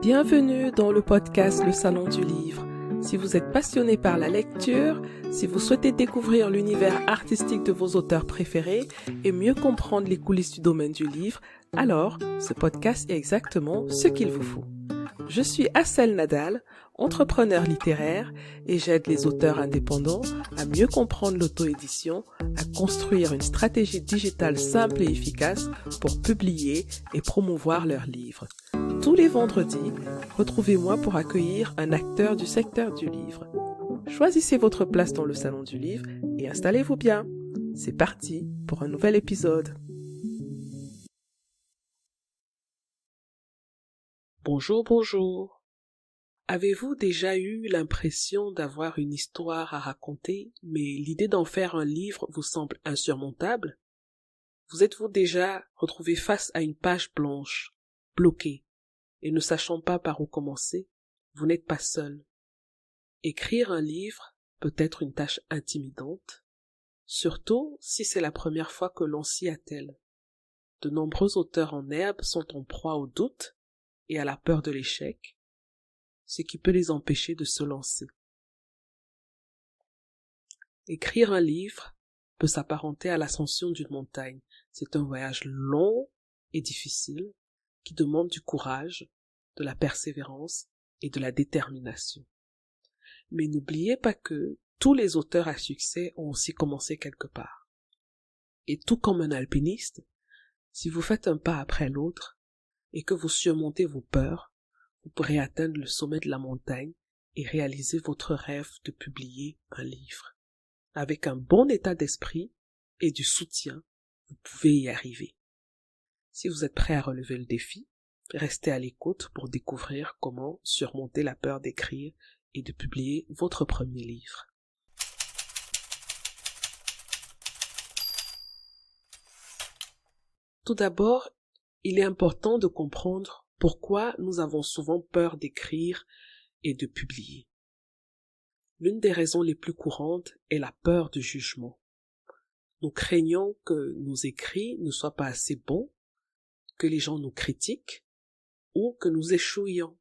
Bienvenue dans le podcast Le Salon du Livre. Si vous êtes passionné par la lecture, si vous souhaitez découvrir l'univers artistique de vos auteurs préférés et mieux comprendre les coulisses du domaine du livre, alors ce podcast est exactement ce qu'il vous faut. Je suis Assel Nadal, entrepreneur littéraire et j'aide les auteurs indépendants à mieux comprendre l'auto-édition, à construire une stratégie digitale simple et efficace pour publier et promouvoir leurs livres. Tous les vendredis, retrouvez-moi pour accueillir un acteur du secteur du livre. Choisissez votre place dans le salon du livre et installez-vous bien. C'est parti pour un nouvel épisode. Bonjour. Avez-vous déjà eu l'impression d'avoir une histoire à raconter, mais l'idée d'en faire un livre vous semble insurmontable? Vous êtes-vous déjà retrouvé face à une page blanche, bloquée, et ne sachant pas par où commencer? Vous n'êtes pas seul. Écrire un livre peut être une tâche intimidante, surtout si c'est la première fois que l'on s'y attelle. De nombreux auteurs en herbe sont en proie au doute et à la peur de l'échec, ce qui peut les empêcher de se lancer. Écrire un livre peut s'apparenter à l'ascension d'une montagne. C'est un voyage long et difficile qui demande du courage, de la persévérance et de la détermination. Mais n'oubliez pas que tous les auteurs à succès ont aussi commencé quelque part. Et tout comme un alpiniste, si vous faites un pas après l'autre et que vous surmontez vos peurs, vous pourrez atteindre le sommet de la montagne et réaliser votre rêve de publier un livre. Avec un bon état d'esprit et du soutien, vous pouvez y arriver. Si vous êtes prêt à relever le défi, restez à l'écoute pour découvrir comment surmonter la peur d'écrire et de publier votre premier livre. Tout d'abord, il est important de comprendre pourquoi nous avons souvent peur d'écrire et de publier. L'une des raisons les plus courantes est la peur du jugement. Nous craignons que nos écrits ne soient pas assez bons, que les gens nous critiquent ou que nous échouions.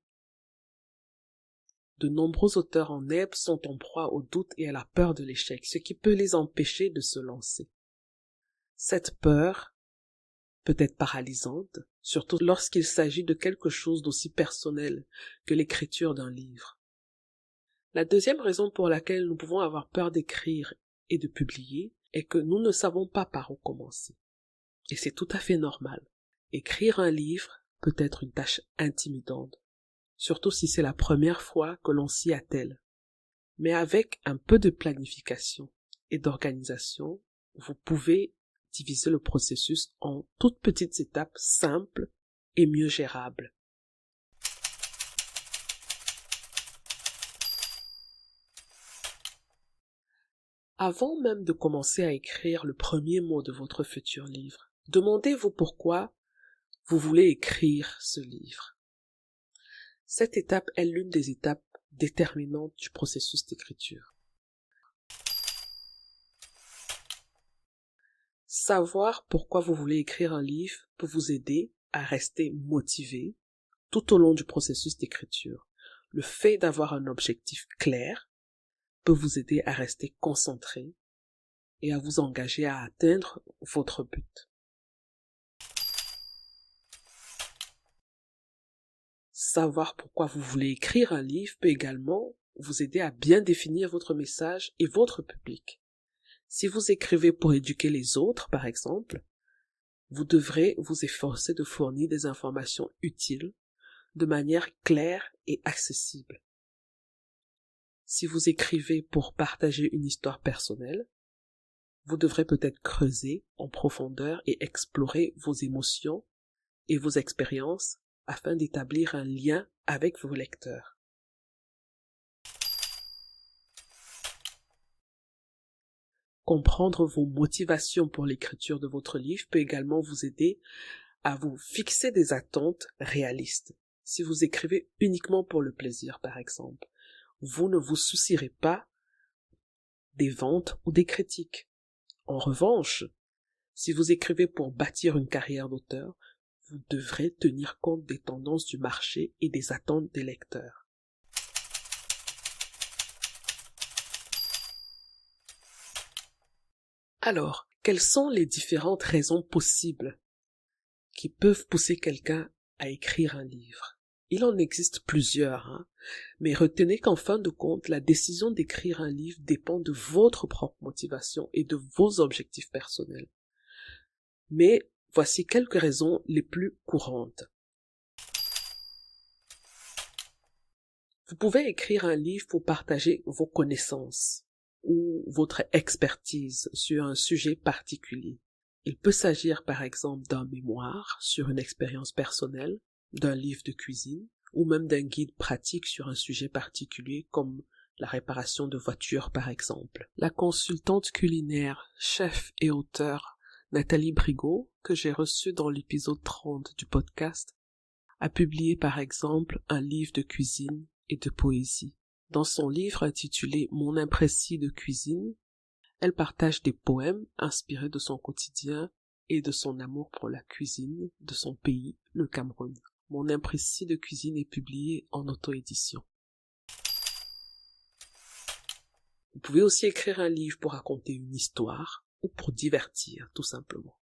De nombreux auteurs en herbe sont en proie au doute et à la peur de l'échec, ce qui peut les empêcher de se lancer. Cette peur peut être paralysante, surtout lorsqu'il s'agit de quelque chose d'aussi personnel que l'écriture d'un livre. La deuxième raison pour laquelle nous pouvons avoir peur d'écrire et de publier est que nous ne savons pas par où commencer. Et c'est tout à fait normal. Écrire un livre peut être une tâche intimidante, surtout si c'est la première fois que l'on s'y attelle. Mais avec un peu de planification et d'organisation, vous pouvez diviser le processus en toutes petites étapes simples et mieux gérables. Avant même de commencer à écrire le premier mot de votre futur livre, demandez-vous pourquoi vous voulez écrire ce livre. Cette étape est l'une des étapes déterminantes du processus d'écriture. Savoir pourquoi vous voulez écrire un livre peut vous aider à rester motivé tout au long du processus d'écriture. Le fait d'avoir un objectif clair peut vous aider à rester concentré et à vous engager à atteindre votre but. Savoir pourquoi vous voulez écrire un livre peut également vous aider à bien définir votre message et votre public. Si vous écrivez pour éduquer les autres, par exemple, vous devrez vous efforcer de fournir des informations utiles de manière claire et accessible. Si vous écrivez pour partager une histoire personnelle, vous devrez peut-être creuser en profondeur et explorer vos émotions et vos expériences afin d'établir un lien avec vos lecteurs. Comprendre vos motivations pour l'écriture de votre livre peut également vous aider à vous fixer des attentes réalistes. Si vous écrivez uniquement pour le plaisir, par exemple, vous ne vous soucierez pas des ventes ou des critiques. En revanche, si vous écrivez pour bâtir une carrière d'auteur, vous devrez tenir compte des tendances du marché et des attentes des lecteurs. Alors, quelles sont les différentes raisons possibles qui peuvent pousser quelqu'un à écrire un livre? Il en existe plusieurs, mais retenez qu'en fin de compte, la décision d'écrire un livre dépend de votre propre motivation et de vos objectifs personnels. Mais voici quelques raisons les plus courantes. Vous pouvez écrire un livre pour partager vos connaissances ou votre expertise sur un sujet particulier. Il peut s'agir par exemple d'un mémoire sur une expérience personnelle, d'un livre de cuisine ou même d'un guide pratique sur un sujet particulier comme la réparation de voitures par exemple. La consultante culinaire, chef et auteure Nathalie Brigaud, que j'ai reçue dans l'épisode 30 du podcast, a publié par exemple un livre de cuisine et de poésie. Dans son livre intitulé « Mon imprécis de cuisine », elle partage des poèmes inspirés de son quotidien et de son amour pour la cuisine de son pays, le Cameroun. Mon imprécis de cuisine est publié en auto-édition. Vous pouvez aussi écrire un livre pour raconter une histoire ou pour divertir, tout simplement.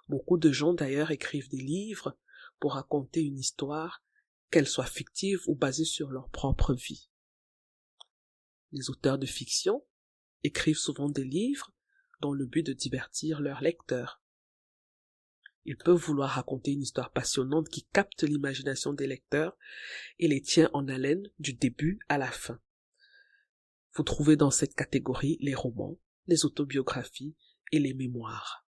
Beaucoup de gens d'ailleurs écrivent des livres pour raconter une histoire, qu'elle soit fictive ou basée sur leur propre vie. Les auteurs de fiction écrivent souvent des livres dans le but de divertir leurs lecteurs. Ils peuvent vouloir raconter une histoire passionnante qui capte l'imagination des lecteurs et les tient en haleine du début à la fin. Vous trouvez dans cette catégorie les romans, les autobiographies et les mémoires.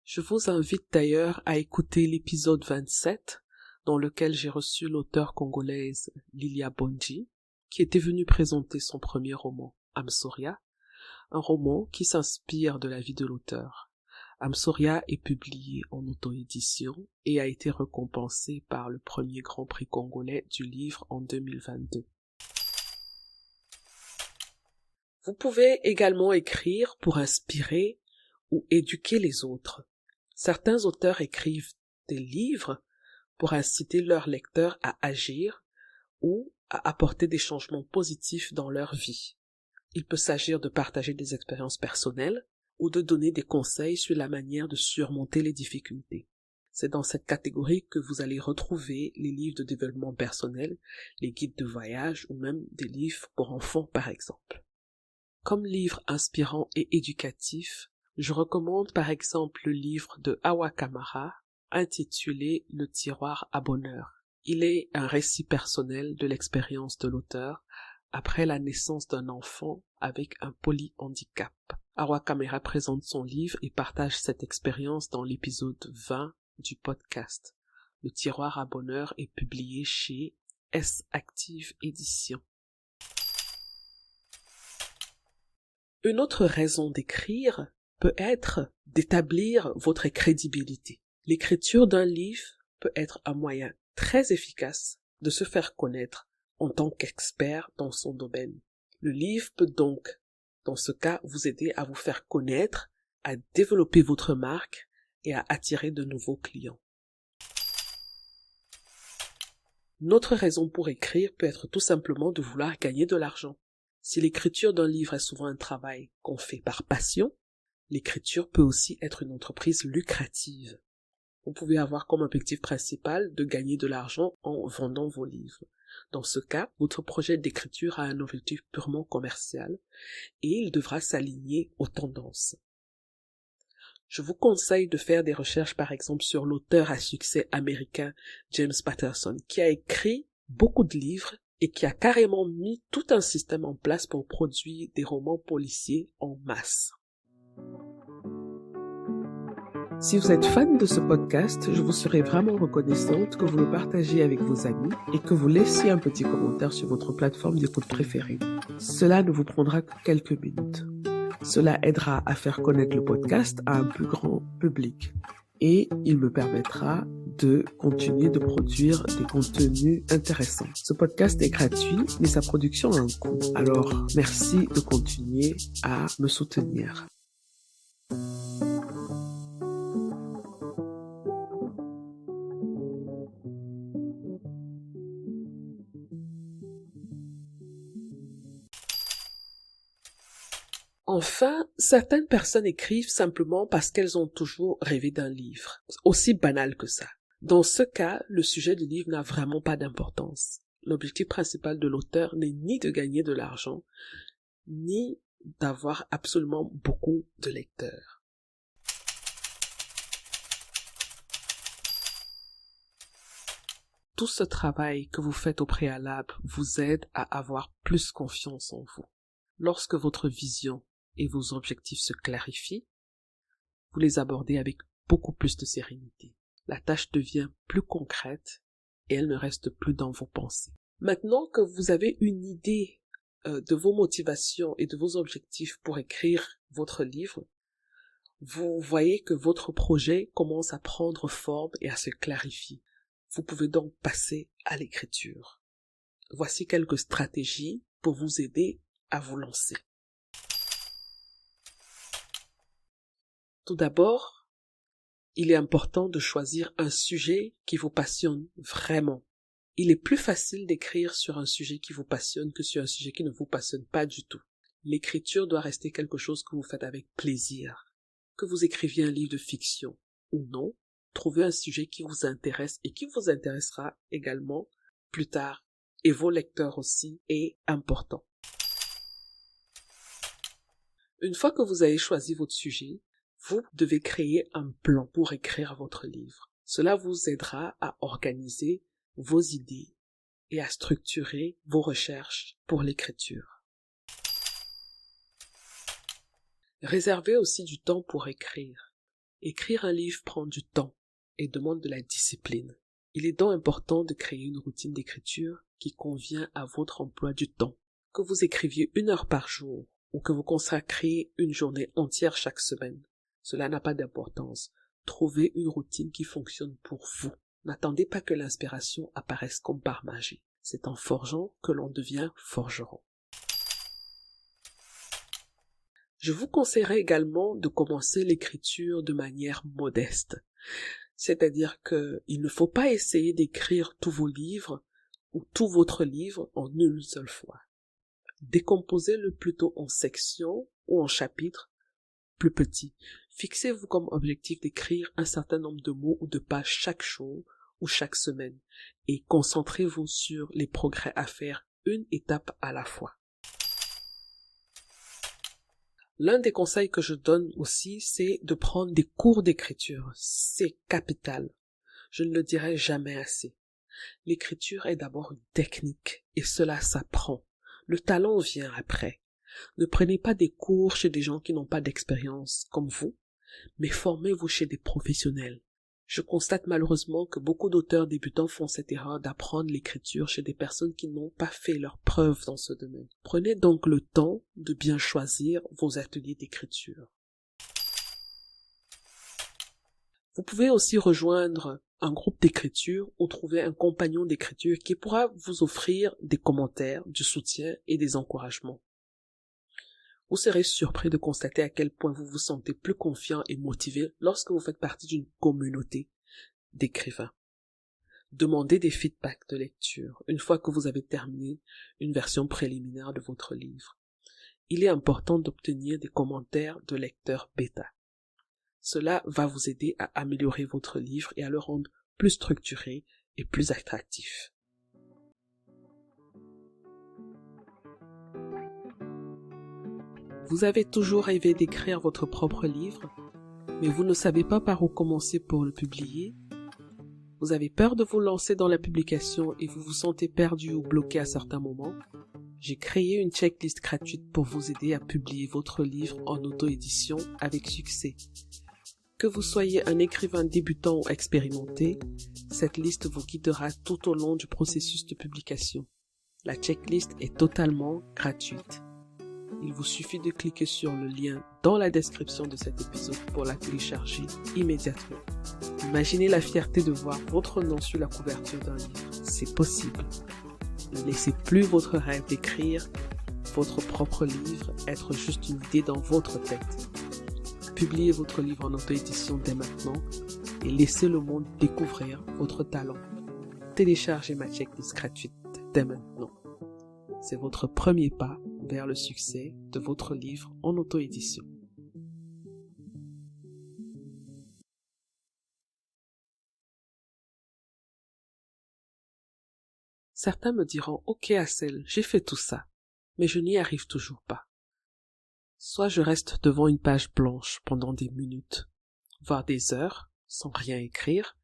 Je vous invite d'ailleurs à écouter l'épisode 27 dans lequel j'ai reçu l'auteure congolaise Lilia Bonji, qui était venue présenter son premier roman, Amsoria, un roman qui s'inspire de la vie de l'auteur. Amsoria est publié en auto-édition et a été récompensé par le premier Grand Prix congolais du livre en 2022. Vous pouvez également écrire pour inspirer ou éduquer les autres. Certains auteurs écrivent des livres pour inciter leurs lecteurs à agir ou à apporter des changements positifs dans leur vie. Il peut s'agir de partager des expériences personnelles ou de donner des conseils sur la manière de surmonter les difficultés. C'est dans cette catégorie que vous allez retrouver les livres de développement personnel, les guides de voyage ou même des livres pour enfants par exemple. Comme livre inspirant et éducatif, je recommande par exemple le livre de Awa Kamara intitulé Le tiroir à bonheur. Il est un récit personnel de l'expérience de l'auteur après la naissance d'un enfant avec un polyhandicap. Awa Kamara présente son livre et partage cette expérience dans l'épisode 20 du podcast. Le tiroir à bonheur est publié chez S Active Édition. Une autre raison d'écrire peut être d'établir votre crédibilité. L'écriture d'un livre peut être un moyen très efficace de se faire connaître en tant qu'expert dans son domaine. Le livre peut donc, dans ce cas, vous aider à vous faire connaître, à développer votre marque et à attirer de nouveaux clients. Une autre raison pour écrire peut être tout simplement de vouloir gagner de l'argent. Si l'écriture d'un livre est souvent un travail qu'on fait par passion, l'écriture peut aussi être une entreprise lucrative. Vous pouvez avoir comme objectif principal de gagner de l'argent en vendant vos livres. Dans ce cas, votre projet d'écriture a un objectif purement commercial et il devra s'aligner aux tendances. Je vous conseille de faire des recherches par exemple sur l'auteur à succès américain James Patterson qui a écrit beaucoup de livres et qui a carrément mis tout un système en place pour produire des romans policiers en masse. Si vous êtes fan de ce podcast, je vous serais vraiment reconnaissante que vous le partagiez avec vos amis et que vous laissiez un petit commentaire sur votre plateforme d'écoute préférée. Cela ne vous prendra que quelques minutes. Cela aidera à faire connaître le podcast à un plus grand public et il me permettra de continuer de produire des contenus intéressants. Ce podcast est gratuit, mais sa production a un coût. Alors, merci de continuer à me soutenir. Enfin, certaines personnes écrivent simplement parce qu'elles ont toujours rêvé d'un livre, aussi banal que ça. Dans ce cas, le sujet du livre n'a vraiment pas d'importance. L'objectif principal de l'auteur n'est ni de gagner de l'argent, ni d'avoir absolument beaucoup de lecteurs. Tout ce travail que vous faites au préalable vous aide à avoir plus confiance en vous. Lorsque votre vision et vos objectifs se clarifient, vous les abordez avec beaucoup plus de sérénité. La tâche devient plus concrète et elle ne reste plus dans vos pensées. Maintenant que vous avez une idée de vos motivations et de vos objectifs pour écrire votre livre, vous voyez que votre projet commence à prendre forme et à se clarifier. Vous pouvez donc passer à l'écriture. Voici quelques stratégies pour vous aider à vous lancer. Tout d'abord, il est important de choisir un sujet qui vous passionne vraiment. Il est plus facile d'écrire sur un sujet qui vous passionne que sur un sujet qui ne vous passionne pas du tout. L'écriture doit rester quelque chose que vous faites avec plaisir. Que vous écriviez un livre de fiction ou non, trouvez un sujet qui vous intéresse et qui vous intéressera également plus tard. Et vos lecteurs aussi est important. Une fois que vous avez choisi votre sujet, vous devez créer un plan pour écrire votre livre. Cela vous aidera à organiser vos idées et à structurer vos recherches pour l'écriture. Réservez aussi du temps pour écrire. Écrire un livre prend du temps et demande de la discipline. Il est donc important de créer une routine d'écriture qui convient à votre emploi du temps. Que vous écriviez 1 heure par jour ou que vous consacriez une journée entière chaque semaine, cela n'a pas d'importance. Trouvez une routine qui fonctionne pour vous. N'attendez pas que l'inspiration apparaisse comme par magie. C'est en forgeant que l'on devient forgeron. Je vous conseillerais également de commencer l'écriture de manière modeste. C'est-à-dire qu'il ne faut pas essayer d'écrire tous vos livres ou tout votre livre en une seule fois. Décomposez-le plutôt en sections ou en chapitres plus petits. Fixez-vous comme objectif d'écrire un certain nombre de mots ou de pages chaque jour ou chaque semaine et concentrez-vous sur les progrès à faire une étape à la fois. L'un des conseils que je donne aussi, c'est de prendre des cours d'écriture. C'est capital. Je ne le dirai jamais assez. L'écriture est d'abord une technique et cela s'apprend. Le talent vient après. Ne prenez pas des cours chez des gens qui n'ont pas d'expérience comme vous, mais formez-vous chez des professionnels. Je constate malheureusement que beaucoup d'auteurs débutants font cette erreur d'apprendre l'écriture chez des personnes qui n'ont pas fait leurs preuves dans ce domaine. Prenez donc le temps de bien choisir vos ateliers d'écriture. Vous pouvez aussi rejoindre un groupe d'écriture ou trouver un compagnon d'écriture qui pourra vous offrir des commentaires, du soutien et des encouragements. Vous serez surpris de constater à quel point vous vous sentez plus confiant et motivé lorsque vous faites partie d'une communauté d'écrivains. Demandez des feedbacks de lecture une fois que vous avez terminé une version préliminaire de votre livre. Il est important d'obtenir des commentaires de lecteurs bêta. Cela va vous aider à améliorer votre livre et à le rendre plus structuré et plus attractif. Vous avez toujours rêvé d'écrire votre propre livre, mais vous ne savez pas par où commencer pour le publier. Vous avez peur de vous lancer dans la publication et vous vous sentez perdu ou bloqué à certains moments. J'ai créé une checklist gratuite pour vous aider à publier votre livre en auto-édition avec succès. Que vous soyez un écrivain débutant ou expérimenté, cette liste vous guidera tout au long du processus de publication. La checklist est totalement gratuite. Il vous suffit de cliquer sur le lien dans la description de cet épisode pour la télécharger immédiatement. Imaginez la fierté de voir votre nom sur la couverture d'un livre. C'est possible. Ne laissez plus votre rêve d'écrire votre propre livre être juste une idée dans votre tête. Publiez votre livre en auto-édition dès maintenant et laissez le monde découvrir votre talent. Téléchargez ma checklist gratuite dès maintenant. C'est votre premier pas vers le succès de votre livre en auto-édition. Certains me diront « Ok Asel, j'ai fait tout ça, mais je n'y arrive toujours pas. » Soit je reste devant une page blanche pendant des minutes, voire des heures, sans rien écrire,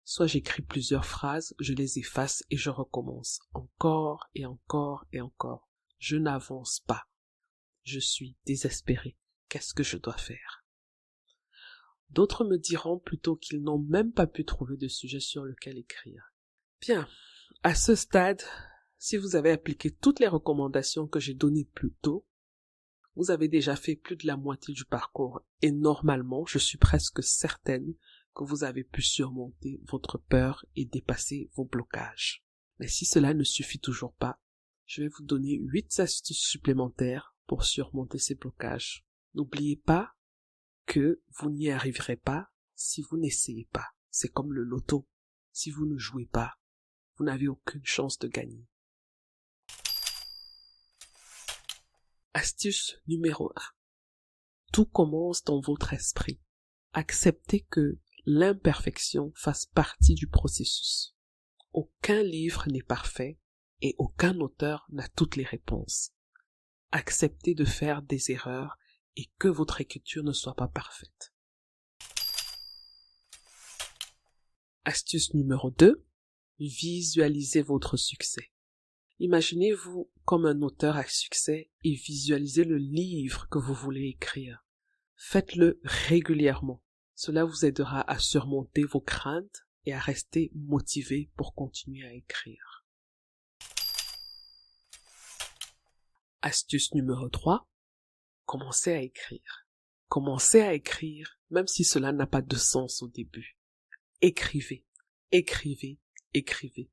soit j'écris plusieurs phrases, je les efface et je recommence encore et encore et encore. Je n'avance pas. Je suis désespéré. Qu'est-ce que je dois faire? D'autres me diront plutôt qu'ils n'ont même pas pu trouver de sujet sur lequel écrire. Bien, à ce stade, si vous avez appliqué toutes les recommandations que j'ai données plus tôt, vous avez déjà fait plus de la moitié du parcours et normalement, je suis presque certaine que vous avez pu surmonter votre peur et dépasser vos blocages. Mais si cela ne suffit toujours pas, je vais vous donner 8 astuces supplémentaires pour surmonter ces blocages. N'oubliez pas que vous n'y arriverez pas si vous n'essayez pas. C'est comme le loto. Si vous ne jouez pas, vous n'avez aucune chance de gagner. Astuce numéro 1. Tout commence dans votre esprit. Acceptez que l'imperfection fasse partie du processus. Aucun livre n'est parfait et aucun auteur n'a toutes les réponses. Acceptez de faire des erreurs et que votre écriture ne soit pas parfaite. Astuce numéro 2. Visualisez votre succès. Imaginez-vous comme un auteur à succès et visualisez le livre que vous voulez écrire. Faites-le régulièrement. Cela vous aidera à surmonter vos craintes et à rester motivé pour continuer à écrire. Astuce numéro 3. Commencez à écrire. Commencez à écrire, même si cela n'a pas de sens au début. Écrivez, écrivez, écrivez.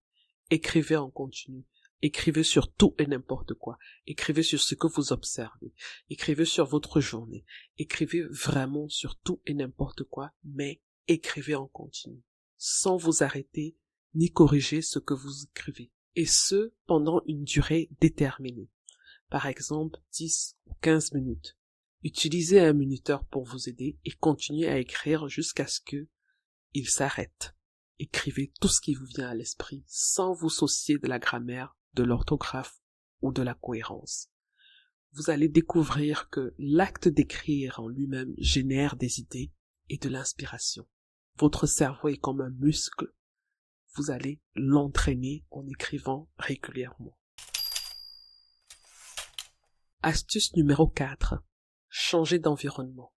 Écrivez en continu. Écrivez sur tout et n'importe quoi. Écrivez sur ce que vous observez. Écrivez sur votre journée. Écrivez vraiment sur tout et n'importe quoi, mais écrivez en continu, sans vous arrêter ni corriger ce que vous écrivez. Et ce, pendant une durée déterminée. Par exemple, 10 ou 15 minutes. Utilisez un minuteur pour vous aider et continuez à écrire jusqu'à ce que il s'arrête. Écrivez tout ce qui vous vient à l'esprit sans vous soucier de la grammaire, de l'orthographe ou de la cohérence. Vous allez découvrir que l'acte d'écrire en lui-même génère des idées et de l'inspiration. Votre cerveau est comme un muscle. Vous allez l'entraîner en écrivant régulièrement. Astuce numéro 4. Changer d'environnement.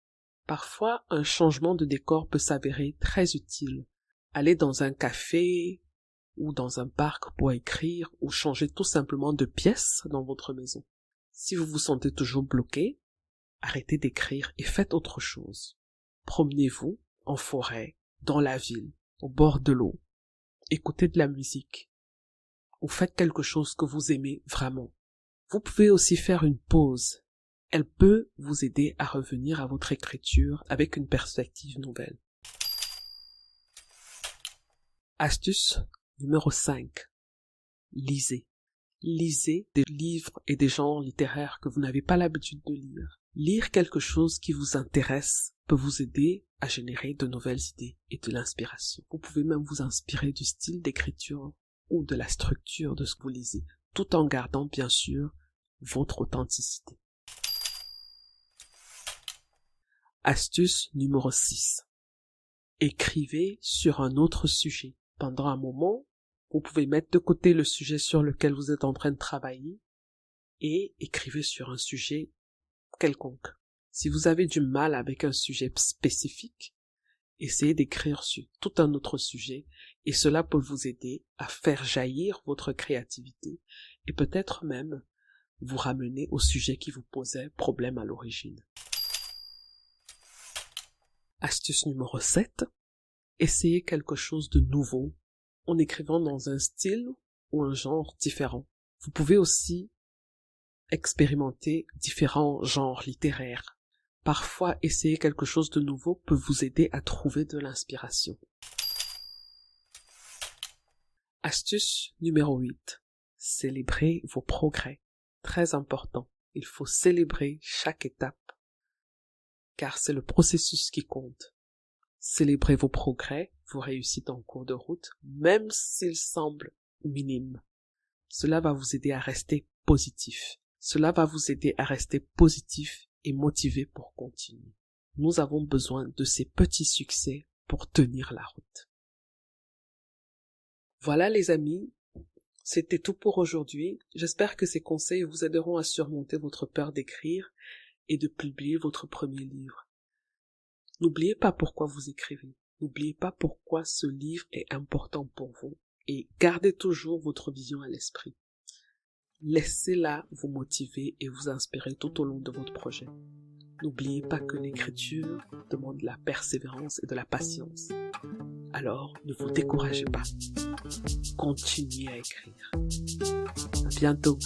Parfois, un changement de décor peut s'avérer très utile. Aller dans un café ou dans un parc pour écrire ou changer tout simplement de pièce dans votre maison. Si vous vous sentez toujours bloqué, arrêtez d'écrire et faites autre chose. Promenez-vous en forêt, dans la ville, au bord de l'eau. Écoutez de la musique ou faites quelque chose que vous aimez vraiment. Vous pouvez aussi faire une pause. Elle peut vous aider à revenir à votre écriture avec une perspective nouvelle. Astuce numéro 5. Lisez. Lisez des livres et des genres littéraires que vous n'avez pas l'habitude de lire. Lire quelque chose qui vous intéresse peut vous aider à générer de nouvelles idées et de l'inspiration. Vous pouvez même vous inspirer du style d'écriture ou de la structure de ce que vous lisez, tout en gardant bien sûr votre authenticité. Astuce numéro 6. Écrivez sur un autre sujet. Pendant un moment, vous pouvez mettre de côté le sujet sur lequel vous êtes en train de travailler et écrivez sur un sujet quelconque. Si vous avez du mal avec un sujet spécifique, essayez d'écrire sur tout un autre sujet et cela peut vous aider à faire jaillir votre créativité et peut-être même vous ramener au sujet qui vous posait problème à l'origine. Astuce numéro 7. Essayez quelque chose de nouveau en écrivant dans un style ou un genre différent. Vous pouvez aussi expérimenter différents genres littéraires. Parfois, essayer quelque chose de nouveau peut vous aider à trouver de l'inspiration. Astuce numéro 8. Célébrez vos progrès. Très important. Il faut célébrer chaque étape, car c'est le processus qui compte. Célébrez vos progrès, vos réussites en cours de route, même s'ils semblent minimes. Cela va vous aider à rester positif. Cela va vous aider à rester positif et motivé pour continuer. Nous avons besoin de ces petits succès pour tenir la route. Voilà les amis, c'était tout pour aujourd'hui. J'espère que ces conseils vous aideront à surmonter votre peur d'écrire et de publier votre premier livre. N'oubliez pas pourquoi vous écrivez. N'oubliez pas pourquoi ce livre est important pour vous. Et gardez toujours votre vision à l'esprit. Laissez-la vous motiver et vous inspirer tout au long de votre projet. N'oubliez pas que l'écriture demande de la persévérance et de la patience. Alors, ne vous découragez pas. Continuez à écrire. À bientôt.